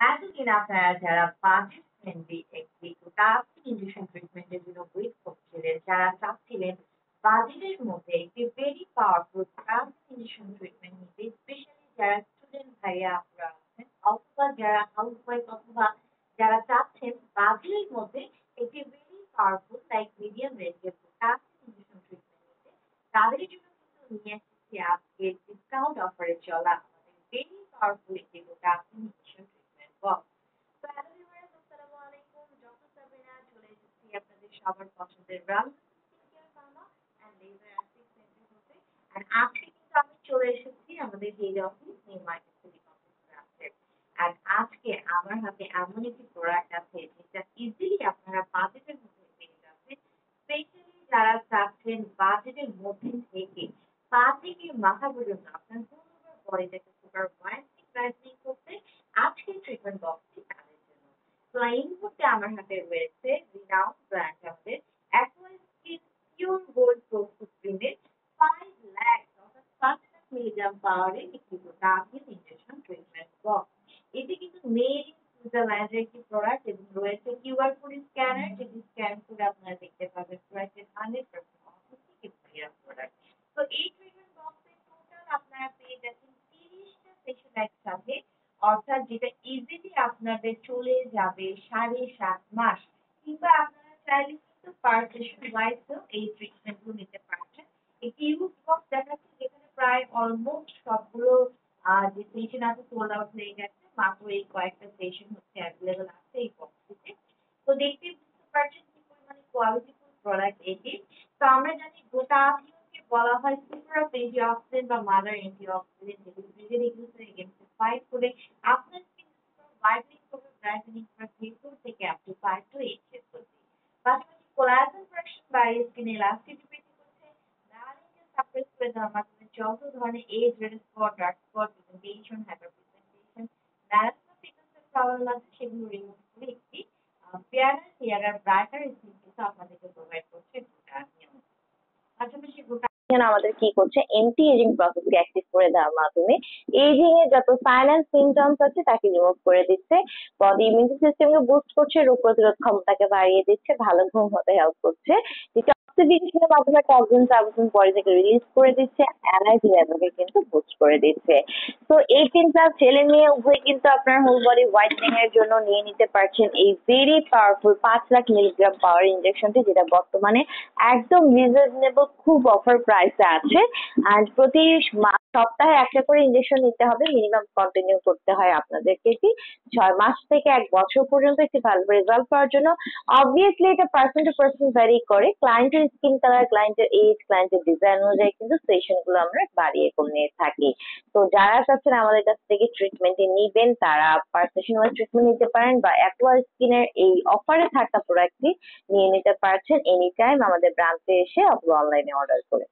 এতদিন আপনারা যারা বাজেট ফ্রেন্ডলি একটি টাফি ইঞ্জেকশন ট্রিটমেন্টের জন্য ওয়েট করছিলেন, যারা চাচ্ছিলেন বাজেটের মধ্যে একটি very powerful toffee injection treatment নিতে, স্পেশালি যারা স্টুডেন্ট ভাইয়া আপনারা আছেন, অথবা যারা হাউস ওয়াইফ, অথবা যারা চাচ্ছেন বাজেটের মধ্যে একটি ভেরি পাওয়ারফুল লাইক মিডিয়াম রেঞ্জের টাফি ইঞ্জেকশন ট্রিটমেন্ট নিতে, তাদের জন্য কিন্তু নিয়ে এসেছি আজকে ডিসকাউন্ট অফারে চলা আমাদের ভেরি পাওয়ারফুল একটি টাফি ইঞ্জেকশন ট্রিটমেন্ট বক্স। তো হ্যালো ভিউয়ার্স, আসসালামু আলাইকুম। ডক্টর সাবিনা চলে এসেছি আপনাদের সবার পছন্দের Ramjan skin care pharma and laser aesthetic center হতে। আর আজকে কিন্তু আমি চলে এসেছি আমাদের head office New Market City কমপ্লেক্সে আছে। আর আজকে আমার হাতে এমন একটি প্রোডাক্ট আছে যেটা ইজিলি আপনারা বাজেটের মধ্যে পেয়ে যাচ্ছেন, স্পেশালি যারা চাচ্ছেন বাজেটের মধ্যে থেকে পা থেকে মাথা পর্যন্ত আপনার পুরো বডিটাকে সুপার ব্রাইটনিং করতে আজকের ট্রিটমেন্ট বক্সটি তাদের জন্য। তো এই মুহূর্তে আমার হাতে রয়েছে রিনাউন্ড ব্র্যান্ড আমাদের অ্যাকোয়া স্কিন পিওর গোল্ড প্রস্তুত ক্রিমের 5 লাখ অর্থাৎ 5 লাখ মিলিগ্রাম পাওয়ারের একটি দামি ইনজেকশন ট্রিটমেন্ট বক্স। এটি কিন্তু মেড ইন সুইজারল্যান্ডের একটি প্রোডাক্ট এবং রয়েছে কিউআর কোড স্ক্যানার, যেটি স্ক্যান করে আপনারা দেখতে পাবেন প্রোডাক্টের 100% অথেন্টিক প্রোডাক্ট। তো এই ট্রিটমেন্ট বক্সে টোটাল আপনারা পেয়ে যাচ্ছেন 30টা সেশন একসাথে, অর্থাৎ যেটা ইজিলি আপনাদের চলে যাবে 7.5 মাস। কিংবা আপনারা চাইলে কিন্তু পার সেশন ওয়াইজও এই ট্রিটমেন্ট গুলো নিতে পারছেন। একটি ইউজ বক্স দেখাচ্ছে যেখানে প্রায় অলমোস্ট সবগুলো যে সেশন আছে সোল্ড আউট হয়ে গেছে, মাত্র এই কয়েকটা সেশন হচ্ছে অ্যাভেলেবল আছে এই বক্সটিতে। তো দেখতেই বুঝতে পারছেন কি পরিমাণে কোয়ালিটিফুল প্রোডাক্ট এটি। তো আমরা জানি গোটা কে বলা হয় সুপার অফ অ্যান্টিঅক্সিডেন্ট বা মাদার অ্যান্টিঅক্সিডেন্ট, যেগুলো ব্রিগেড এগুলোতে এগেইনস্ট ফাইট করে আপনার স্কিন হোয়াইটেনিং করবে, ব্রাইটেনিং করবে 3 থেকে আপ টু 5 টু 8 ইয়ার্স অবধি। পাশাপাশি কোলাজেন প্রোডাকশন বাড়িয়ে স্কিন ইলাস্টিসিটি বৃদ্ধি করছে, মেলানিনকে সাপ্রেস করে দেওয়ার মাধ্যমে যত ধরনের age red spot, dark spot, pigmentation, hyper pigmentation, melanin পিগমেন্টের প্রবলেম আছে সেগুলো রিমুভ করে একটি ফেয়ারার ক্লিয়ারার ব্রাইটার স্কিন কিন্তু আপনাদেরকে প্রোভাইড করছে গোটা নিয়ম। পাশাপাশি গোটা আমাদের কি করছে, এন্টি এজিং প্রসেসকে অ্যাক্টিভ করে দেওয়ার মাধ্যমে এজিং এর যত সাইলেন্ট সিমটমস আছে তাকে রিমুভ করে দিচ্ছে, বডি ইমিউন সিস্টেমকে বুস্ট করছে, রোগ প্রতিরোধ ক্ষমতাকে বাড়িয়ে দিচ্ছে, ভালো ঘুম হতে হেল্প করছে, ডিটক্সিফিকেশনের মাধ্যমে টক্সিন সাবস্টেন্স বডি থেকে রিলিজ করে দিচ্ছে, এনার্জি লেভেলকে কিন্তু বুস্ট করে দিচ্ছে। তো 18+ ছেলে মেয়ে উভয় কিন্তু আপনার হোল বডি হোয়াইটনিং এর জন্য নিয়ে নিতে পারছেন এই ভেরি পাওয়ারফুল 5 লাখ মিলিগ্রাম পাওয়ার ইনজেকশনটি, যেটা বর্তমানে একদম রিজনেবল খুব অফার প্রাইসে আছে। অ্যান্ড প্রতি সপ্তাহে একটা করে ইনজেকশন নিতে হবে, মিনিমাম কন্টিনিউ করতে হয় আপনাদেরকে এটি 6 মাস থেকে 1 বছর পর্যন্ত একটি ভালো রেজাল্ট পাওয়ার জন্য। অবভিয়াসলি এটা পার্সন টু পার্সন ভ্যারি করে, ক্লায়েন্টের স্কিন কালার, ক্লায়েন্টের এজ, ক্লায়েন্টের ডিজাইন অনুযায়ী কিন্তু সেশন গুলো আমরা বাড়িয়ে কমিয়ে থাকি। তো যারা চাচ্ছেন আমাদের কাছ থেকে ট্রিটমেন্টে নিবেন তারা পার সেশন ওয়াইজ ট্রিটমেন্ট নিতে পারেন, বা অ্যাকোয়া স্কিনের এই অফারে থাকা প্রোডাক্টটি নিয়ে নিতে পারছেন এনি টাইম আমাদের ব্রাঞ্চে এসে অথবা অনলাইনে অর্ডার করে।